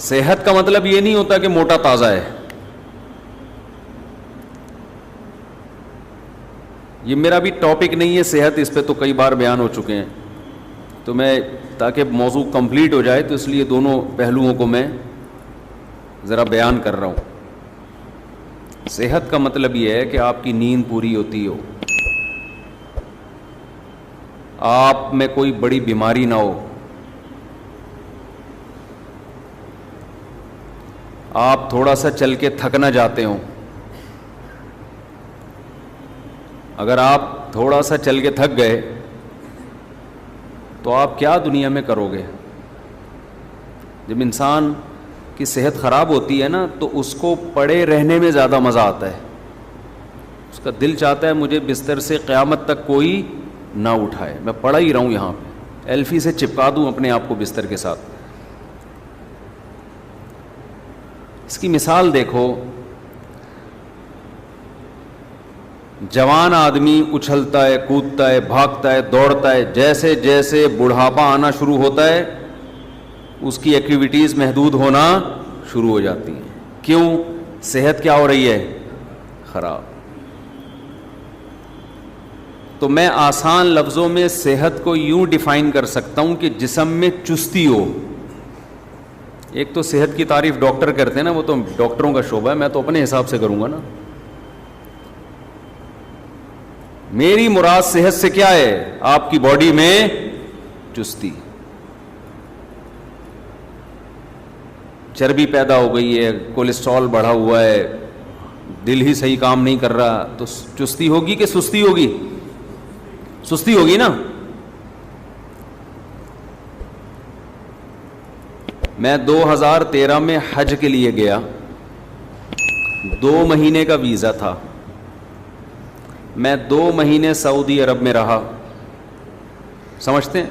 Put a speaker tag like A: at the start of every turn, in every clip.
A: صحت کا مطلب یہ نہیں ہوتا کہ موٹا تازہ ہے. یہ میرا بھی ٹاپک نہیں ہے صحت, اس پہ تو کئی بار بیان ہو چکے ہیں, تو میں تاکہ موضوع کمپلیٹ ہو جائے تو اس لیے دونوں پہلوؤں کو میں ذرا بیان کر رہا ہوں. صحت کا مطلب یہ ہے کہ آپ کی نیند پوری ہوتی ہو, آپ میں کوئی بڑی بیماری نہ ہو, آپ تھوڑا سا چل کے تھک نہ جاتے ہوں. اگر آپ تھوڑا سا چل کے تھک گئے تو آپ کیا دنیا میں کرو گے؟ جب انسان کی صحت خراب ہوتی ہے نا تو اس کو پڑے رہنے میں زیادہ مزہ آتا ہے. اس کا دل چاہتا ہے مجھے بستر سے قیامت تک کوئی نہ اٹھائے, میں پڑا ہی رہوں یہاں پہ, ایلفی سے چپکا دوں اپنے آپ کو بستر کے ساتھ. اس کی مثال دیکھو, جوان آدمی اچھلتا ہے, کودتا ہے, بھاگتا ہے, دوڑتا ہے, جیسے جیسے بڑھاپا آنا شروع ہوتا ہے اس کی ایکٹیویٹیز محدود ہونا شروع ہو جاتی ہیں. کیوں؟ صحت کیا ہو رہی ہے؟ خراب. تو میں آسان لفظوں میں صحت کو یوں ڈیفائن کر سکتا ہوں کہ جسم میں چستی ہو. ایک تو صحت کی تعریف ڈاکٹر کرتے ہیں نا, وہ تو ڈاکٹروں کا شعبہ ہے, میں تو اپنے حساب سے کروں گا نا. میری مراد صحت سے کیا ہے؟ آپ کی باڈی میں چستی, چربی پیدا ہو گئی ہے, کولیسٹرول بڑھا ہوا ہے, دل ہی صحیح کام نہیں کر رہا, تو چستی ہوگی کہ سستی ہوگی؟ سستی ہوگی نا. میں 2013 میں حج کے لیے گیا, 2 مہینے کا ویزا تھا. میں 2 مہینے سعودی عرب میں رہا, سمجھتے ہیں,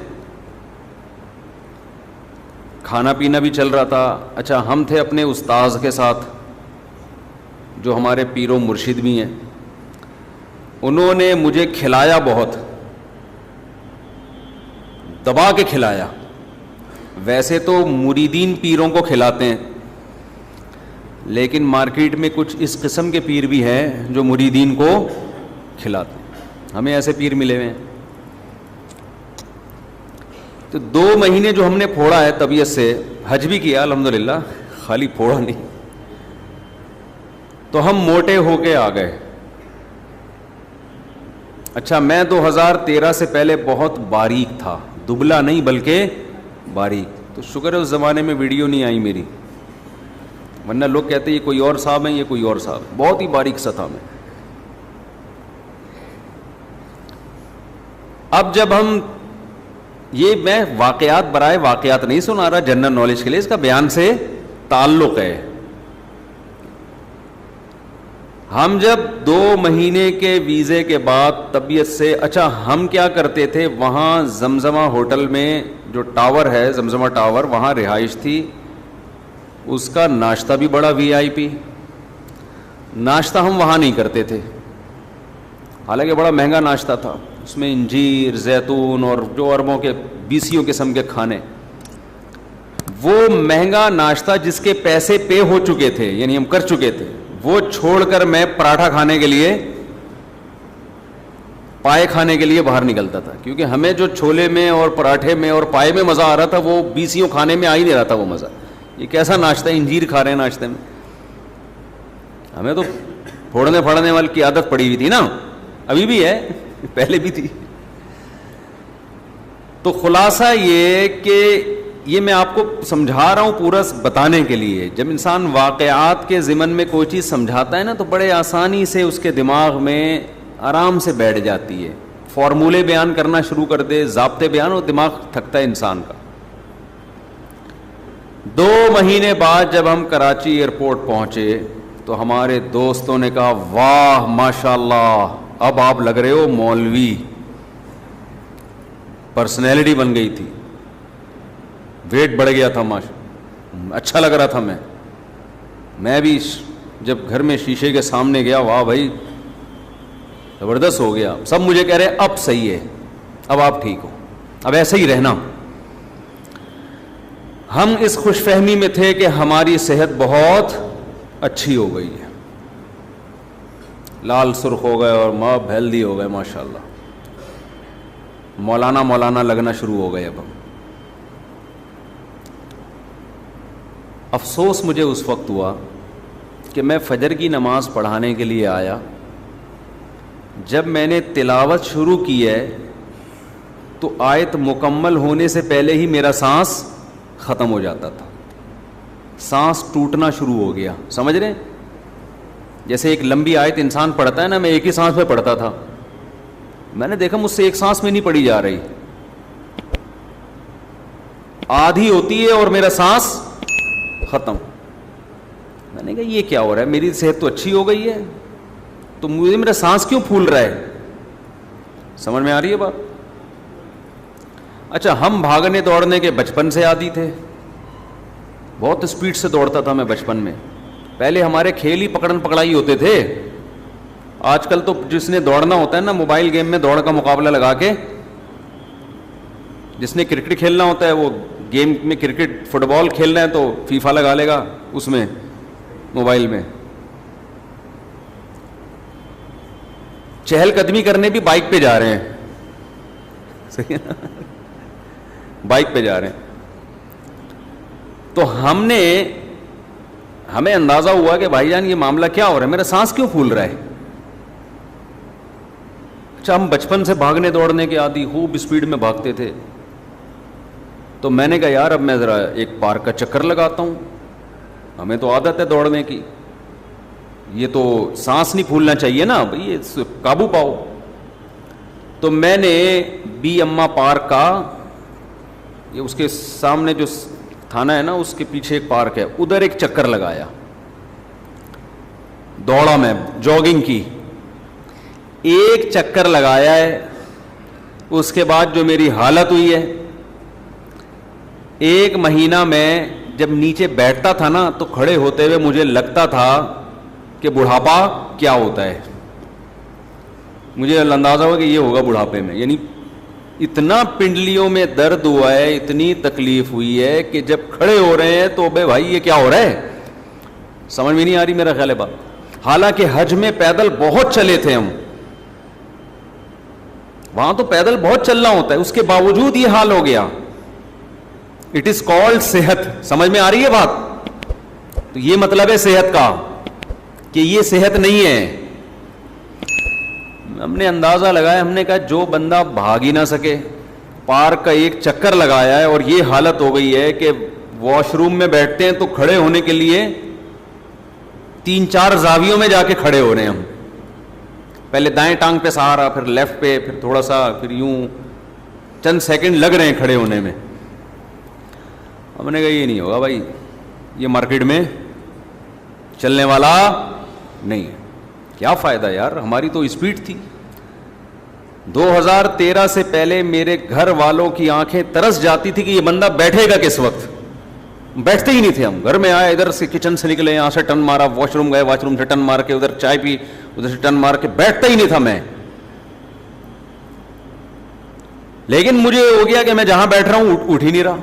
A: کھانا پینا بھی چل رہا تھا. اچھا, ہم تھے اپنے استاذ کے ساتھ جو ہمارے پیر و مرشد بھی ہیں. انہوں نے مجھے کھلایا, بہت دبا کے کھلایا. ویسے تو مریدین پیروں کو کھلاتے ہیں, لیکن مارکیٹ میں کچھ اس قسم کے پیر بھی ہیں جو مریدین کو کھلاتے ہیں. ہمیں ایسے پیر ملے ہوئے ہیں. تو 2 مہینے جو ہم نے پھوڑا ہے طبیعت سے, حج بھی کیا الحمدللہ, خالی پھوڑا نہیں, تو ہم موٹے ہو کے آ گئے. اچھا, میں 2013 سے پہلے بہت باریک تھا, دبلا نہیں بلکہ باریک. تو شکر ہے اس زمانے میں ویڈیو نہیں آئی میری, ورنہ لوگ کہتے ہیں یہ کوئی اور صاحب ہیں, یہ کوئی اور صاحب. بہت ہی باریک سا تھا میں. اب جب ہم, یہ میں واقعات برائے واقعات نہیں سنا رہا, جنرل نالج کے لیے, اس کا بیان سے تعلق ہے. ہم جب 2 مہینے کے ویزے کے بعد طبیعت سے, اچھا ہم کیا کرتے تھے, وہاں زمزمہ ہوٹل میں جو ٹاور ہے, زمزمہ ٹاور, وہاں رہائش تھی, اس کا ناشتہ بھی بڑا VIP. ناشتہ ہم وہاں نہیں کرتے تھے, حالانکہ بڑا مہنگا ناشتہ تھا, اس میں انجیر, زیتون اور جو اربوں کے 20 قسم کے کھانے. وہ مہنگا ناشتہ جس کے پیسے پے ہو چکے تھے, یعنی ہم کر چکے تھے, وہ چھوڑ کر میں پراٹھا کھانے کے لیے, پائے کھانے کے لیے باہر نکلتا تھا. کیونکہ ہمیں جو چھولے میں اور پراٹھے میں اور پائے میں مزہ آ رہا تھا, وہ 20 کھانے میں آ ہی نہیں رہا تھا وہ مزہ. یہ کیسا ناشتہ ہے, انجیر کھا رہے ہیں ناشتے میں. ہمیں تو پھوڑنے پھاڑنے والی کی عادت پڑی ہوئی تھی نا, ابھی بھی ہے, پہلے بھی تھی. تو خلاصہ یہ کہ یہ میں آپ کو سمجھا رہا ہوں پورا بتانے کے لیے, جب انسان واقعات کے ضمن میں کوئی چیز سمجھاتا ہے نا تو بڑے آسانی سے اس کے دماغ میں آرام سے بیٹھ جاتی ہے. فارمولے بیان کرنا شروع کر دے, ضابطے بیان, اور دماغ تھکتا ہے انسان کا. 2 مہینے بعد جب ہم کراچی ایئرپورٹ پہنچے تو ہمارے دوستوں نے کہا, واہ ماشاء اللہ, اب آپ لگ رہے ہو مولوی. پرسنالٹی بن گئی تھی, ویٹ بڑھ گیا تھا, اچھا لگ رہا تھا. میں بھی جب گھر میں شیشے کے سامنے گیا, واہ بھائی زبردست ہو گیا. سب مجھے کہہ رہے اب صحیح ہے, اب آپ ٹھیک ہو, اب ایسے ہی رہنا. ہم اس خوش فہمی میں تھے کہ ہماری صحت بہت اچھی ہو گئی ہے، لال سرخ ہو گئے اور ماب ہیلدی ہو گئے، ماشاءاللہ، مولانا لگنا شروع ہو گئے اب ہم۔ افسوس مجھے اس وقت ہوا کہ میں فجر کی نماز پڑھانے کے لیے آیا، جب میں نے تلاوت شروع کی ہے تو آیت مکمل ہونے سے پہلے ہی میرا سانس ختم ہو جاتا تھا، سانس ٹوٹنا شروع ہو گیا، سمجھ رہے ہیں؟ جیسے ایک لمبی آیت انسان پڑھتا ہے نا، میں ایک ہی سانس میں پڑھتا تھا، میں نے دیکھا مجھ سے ایک سانس میں نہیں پڑھی جا رہی، آدھی ہوتی ہے اور میرا سانس ختم۔ میں نے کہا یہ کیا ہو رہا ہے، میری صحت تو اچھی ہو گئی ہے تو مجھے میرا سانس کیوں پھول رہا ہے؟ سمجھ میں آ رہی ہے بات؟ اچھا، ہم بھاگنے دوڑنے کے بچپن سے عادی تھے، بہت اسپیڈ سے دوڑتا تھا میں بچپن میں، پہلے ہمارے کھیل ہی پکڑن پکڑائی ہوتے تھے، آج کل تو جس نے دوڑنا ہوتا ہے نا موبائل گیم میں دوڑ کا مقابلہ لگا کے، جس نے کرکٹ کھیلنا ہوتا ہے وہ گیم میں کرکٹ فٹ بال کھیلنا ہے تو فیفا لگا لے گا اس میں موبائل میں، چہل قدمی کرنے بھی بائک پہ جا رہے ہیں، صحیح ہے نا، بائک پہ جا رہے ہیں۔ تو ہمیں اندازہ ہوا کہ بھائی جان یہ معاملہ کیا ہو رہا ہے، میرا سانس کیوں پھول رہا ہے؟ اچھا، ہم بچپن سے بھاگنے دوڑنے کے عادی، خوب اسپیڈ میں بھاگتے تھے، تو میں نے کہا یار اب میں ذرا ایک پارک کا چکر لگاتا ہوں، ہمیں تو عادت ہے دوڑنے کی، یہ تو سانس نہیں پھولنا چاہیے نا بھئی، یہ قابو پاؤ۔ تو میں نے بی اما پارک کا، یہ اس کے سامنے جو تھانہ ہے نا اس کے پیچھے ایک پارک ہے، ادھر ایک چکر لگایا، دوڑا میں جاگنگ کی، ایک چکر لگایا ہے، اس کے بعد جو میری حالت ہوئی ہے، ایک مہینہ میں جب نیچے بیٹھتا تھا نا تو کھڑے ہوتے ہوئے مجھے لگتا تھا کہ بڑھاپا کیا ہوتا ہے، مجھے اندازہ ہوا کہ یہ ہوگا بڑھاپے میں، یعنی اتنا پنڈلیوں میں درد ہوا ہے، اتنی تکلیف ہوئی ہے کہ جب کھڑے ہو رہے ہیں تو بے بھائی یہ کیا ہو رہا ہے، سمجھ میں نہیں آ رہی میرا خیال ہے بات۔ حالانکہ حج میں پیدل بہت چلے تھے ہم، وہاں تو پیدل بہت چلنا ہوتا ہے، اس کے باوجود یہ حال ہو گیا۔ اٹ از کالڈ صحت، سمجھ میں آ رہی ہے بات؟ تو یہ مطلب ہے صحت کا کہ یہ صحت نہیں ہے۔ ہم نے اندازہ لگایا، ہم نے کہا جو بندہ بھاگ ہی نہ سکے، پارک کا ایک چکر لگایا ہے اور یہ حالت ہو گئی ہے کہ واش روم میں بیٹھتے ہیں تو کھڑے ہونے کے لیے 3-4 زاویوں میں جا کے کھڑے ہو رہے ہیں ہم، پہلے دائیں ٹانگ پہ سہارا، پھر لیفٹ پہ، پھر تھوڑا سا، پھر یوں چند سیکنڈ لگ رہے ہیں کھڑے ہونے میں۔ ہم نے کہا یہ نہیں ہوگا بھائی، یہ مارکیٹ میں چلنے والا نہیں ہے، کیا فائدہ یار، ہماری تو اسپیڈ تھی۔ 2013 سے پہلے میرے گھر والوں کی آنکھیں ترس جاتی تھی کہ یہ بندہ بیٹھے گا کس وقت، بیٹھتے ہی نہیں تھے ہم، گھر میں آئے ادھر سے کچن سے نکلے، یہاں سے ٹن مارا، واش روم گئے، واش روم سے ٹن مار کے ادھر چائے پی، ادھر سے ٹن مار کے، بیٹھتا ہی نہیں تھا میں۔ لیکن مجھے ہو گیا کہ میں جہاں بیٹھ رہا ہوں اٹھ ہی نہیں رہا،